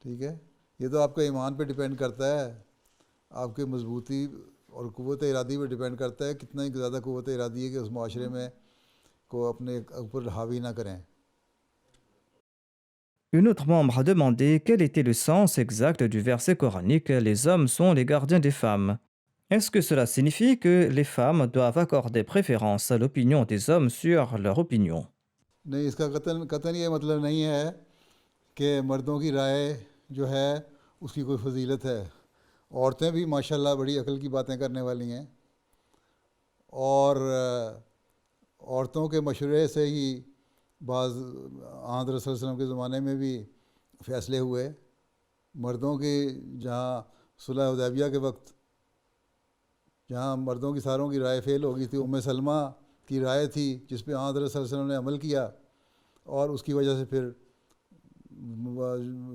ٹھیک ہے, یہ تو آپ کا ایمان پہ ڈیپینڈ کرتا ہے, آپ کی مضبوطی اور قوت ارادی پہ ڈیپینڈ کرتا ہے کتنا ہی زیادہ قوت ارادی ہے کہ اس معاشرے میں کو اپنے اوپر حاوی نہ کریں. Une autre membre a demandé quel était le sens exact du verset coranique Les hommes sont les gardiens des femmes. Est-ce que cela signifie que les femmes doivent accorder préférence à l'opinion des hommes sur leur opinion? نہیں, اس کا قطعاً یہ مطلب نہیں ہے کہ مردوں کی رائے جو ہے اس کی کوئی فضیلت ہے. عورتیں بھی ماشاءاللہ بڑی عقل کی باتیں کرنے والی ہیں, اور عورتوں کے مشورے سے ہی بعض حضرت صلی اللہ علیہ وسلم کے زمانے میں بھی فیصلے ہوئے. مردوں کی جہاں صلح حدیبیہ کے وقت جہاں مردوں کی ساروں کی رائے فیل ہو گئی تھی, ام سلمہ کی رائے تھی جس پہ حضرت صلی اللہ علیہ وسلم نے عمل کیا, اور اس کی وجہ سے پھر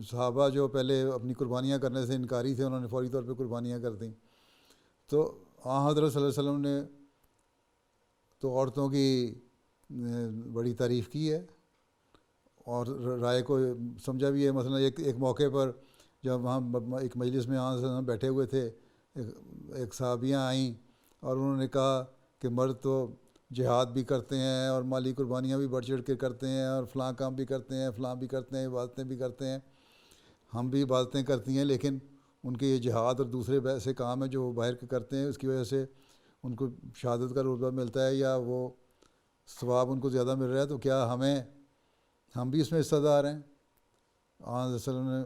صحابہ جو پہلے اپنی قربانیاں کرنے سے انکاری تھے انہوں نے فوری طور پہ قربانیاں کر دیں. تو حضرت صلی اللہ علیہ وسلم نے تو عورتوں کی بڑی تعریف کی ہے اور رائے کو سمجھا بھی ہے. مثلا ایک موقع پر جب وہاں ایک مجلس میں وہاں بیٹھے ہوئے تھے, ایک صحابیاں آئیں اور انہوں نے کہا کہ مرد تو جہاد بھی کرتے ہیں اور مالی قربانیاں بھی بڑھ چڑھ کے کرتے ہیں اور فلاں کام بھی کرتے ہیں, فلاں بھی کرتے ہیں, عبادتیں بھی کرتے ہیں, ہم بھی عبادتیں کرتی ہیں, لیکن ان کے یہ جہاد اور دوسرے ایسے کام ہیں جو وہ باہر کے کرتے ہیں, اس کی وجہ سے ان کو شہادت کا رتبہ ملتا ہے یا وہ ثواب ان کو زیادہ مل رہا ہے, تو کیا ہم بھی اس میں حصہ دار ہیں؟ آن وسلم نے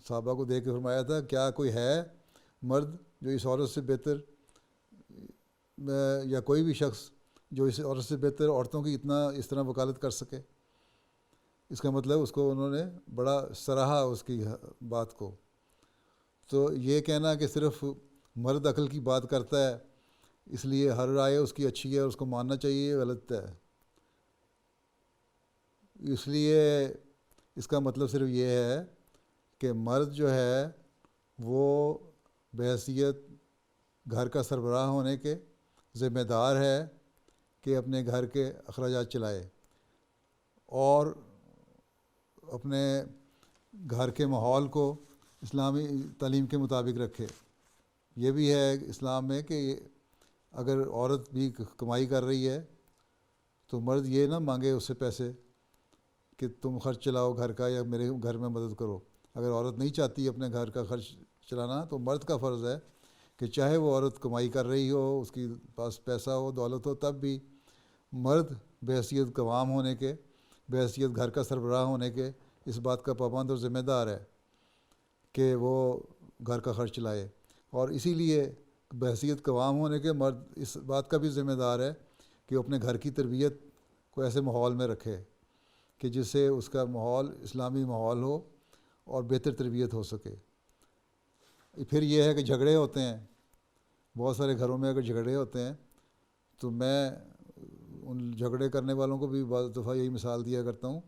صحابہ کو دیکھ کے فرمایا تھا کیا کوئی ہے مرد جو اس عورت سے بہتر یا کوئی بھی شخص جو اس عورت سے بہتر عورتوں کی اس طرح وکالت کر سکے. اس کا مطلب اس کو انہوں نے بڑا سراہا اس کی بات کو. تو یہ کہنا کہ صرف مرد عقل کی بات کرتا ہے اس لیے ہر رائے اس کی اچھی ہے اور اس کو ماننا چاہیے, یہ غلط ہے. اس لیے اس کا مطلب صرف یہ ہے کہ مرد جو ہے وہ بحیثیت گھر کا سربراہ ہونے کے ذمہ دار ہے کہ اپنے گھر کے اخراجات چلائے اور اپنے گھر کے ماحول کو اسلامی تعلیم کے مطابق رکھے. یہ بھی ہے اسلام میں کہ اگر عورت بھی کمائی کر رہی ہے تو مرد یہ نہ مانگے اس سے پیسے کہ تم خرچ چلاؤ گھر کا یا میرے گھر میں مدد کرو. اگر عورت نہیں چاہتی اپنے گھر کا خرچ چلانا تو مرد کا فرض ہے کہ چاہے وہ عورت کمائی کر رہی ہو, اس کی پاس پیسہ ہو, دولت ہو, تب بھی مرد بحیثیت قوام ہونے کے، بحیثیت گھر کا سربراہ ہونے کے اس بات کا پابند اور ذمہ دار ہے کہ وہ گھر کا خرچ چلائے، اور اسی لیے بحیثیت قوام ہونے کے مرد اس بات کا بھی ذمہ دار ہے کہ وہ اپنے گھر کی تربیت کو ایسے ماحول میں رکھے کہ جس سے اس کا ماحول اسلامی ماحول ہو اور بہتر تربیت ہو سکے۔ پھر یہ ہے کہ جھگڑے ہوتے ہیں، بہت سارے گھروں میں اگر جھگڑے ہوتے ہیں تو میں ان جھگڑے کرنے والوں کو بھی بعض دفعہ یہی مثال دیا کرتا ہوں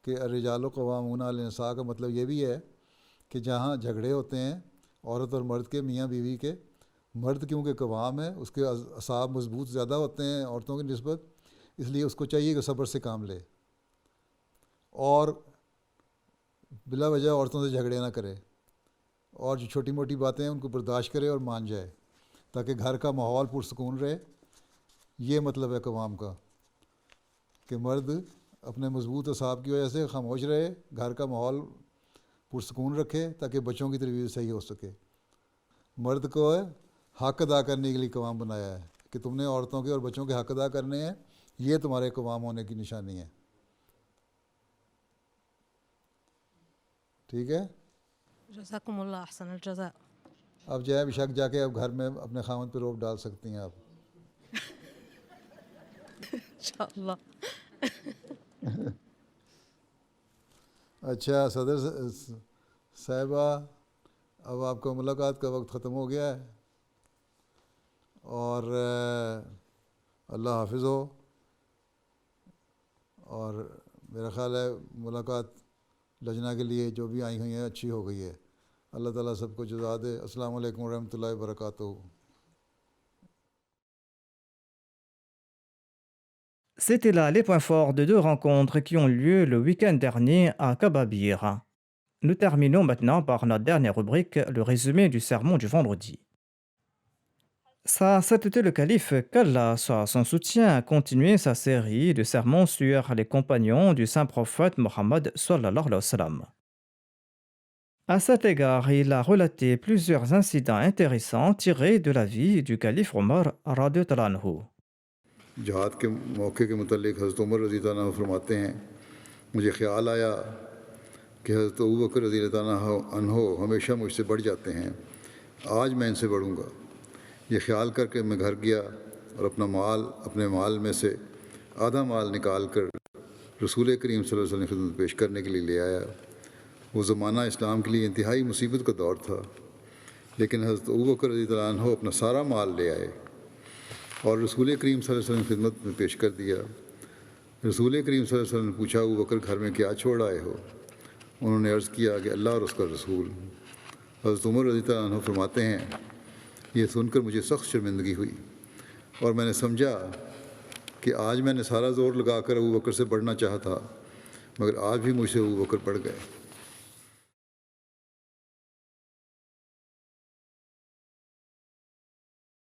کہ الرجال قوامون علی النساء کا مطلب یہ بھی ہے کہ جہاں جھگڑے ہوتے ہیں عورت اور مرد کے، میاں بیوی کے، مرد کیونکہ قوام ہے، اس کے اعصاب مضبوط زیادہ ہوتے ہیں عورتوں کی نسبت، اس لیے اس کو چاہیے کہ صبر سے کام لے اور بلا وجہ عورتوں سے جھگڑے نہ کرے، اور جو چھوٹی موٹی باتیں ہیں ان کو برداشت کرے اور مان جائے تاکہ گھر کا ماحول پرسکون رہے۔ یہ مطلب ہے قوام کا کہ مرد اپنے مضبوط اعصاب کی وجہ سے خاموش رہے، گھر کا ماحول پرسکون رکھے تاکہ بچوں کی تربیت صحیح ہو سکے۔ مرد کو حق ادا کرنے کے لیے قوام بنایا ہے کہ تم نے عورتوں کے اور بچوں کے حق ادا کرنے ہیں، یہ تمہارے قوام ہونے کی نشانی ہے۔ ٹھیک ہے، جزاکم اللہ احسن الجزاء۔ اب جائے بشک جا کے اب گھر میں اپنے خاوند پہ روب ڈال سکتی ہیں آپ۔ انشاءاللہ۔ اچھا صدر صاحبہ، اب آپ کا ملاقات کا وقت ختم ہو گیا ہے، اور اللہ حافظ ہو، اور میرا خیال ہے ملاقات لجنہ کے لیے جو بھی آئی ہوئی ہیں اچھی ہو گئی ہے۔ اللہ تعالیٰ سب کو جزا دے۔ السلام علیکم ورحمۃ اللہ وبرکاتہ۔ C'était là les points forts de deux rencontres qui ont lieu le week-end dernier à Kababir. Nous terminons maintenant par notre dernière rubrique, le résumé du sermon du vendredi. Sa sainteté le calife, qu'Allah soit son soutien, a continué sa série de sermons sur les compagnons du saint prophète Mohammed sallallahu alayhi wa sallam. À cet égard, il a relaté plusieurs incidents intéressants tirés de la vie du calife Omar radiyallahu anhu. جہاد کے موقع کے متعلق حضرت عمر رضی اللہ عنہ فرماتے ہیں، مجھے خیال آیا کہ حضرت ابوبکر رضی اللہ عنہ ہمیشہ مجھ سے بڑھ جاتے ہیں، آج میں ان سے بڑھوں گا۔ یہ خیال کر کے میں گھر گیا اور اپنے مال میں سے آدھا مال نکال کر رسول کریم صلی اللہ علیہ وسلم کی خدمت پیش کرنے کے لیے لے آیا۔ وہ زمانہ اسلام کے لیے انتہائی مصیبت کا دور تھا، لیکن حضرت ابوبکر رضی اللہ عنہ اپنا سارا مال لے آئے اور رسول کریم صلی اللہ علیہ وسلم کی خدمت میں پیش کر دیا۔ رسول کریم صلی اللہ علیہ وسلم نے پوچھا، ابوبکر گھر میں کیا چھوڑ آئے ہو؟ انہوں نے عرض کیا کہ اللہ اور اس کا رسول۔ حضرت عمر رضی اللہ عنہ فرماتے ہیں، یہ سن کر مجھے سخت شرمندگی ہوئی اور میں نے سمجھا کہ آج میں نے سارا زور لگا کر ابوبکر سے بڑھنا چاہا تھا، مگر آج بھی مجھ سے ابوبکر بڑھ گئے۔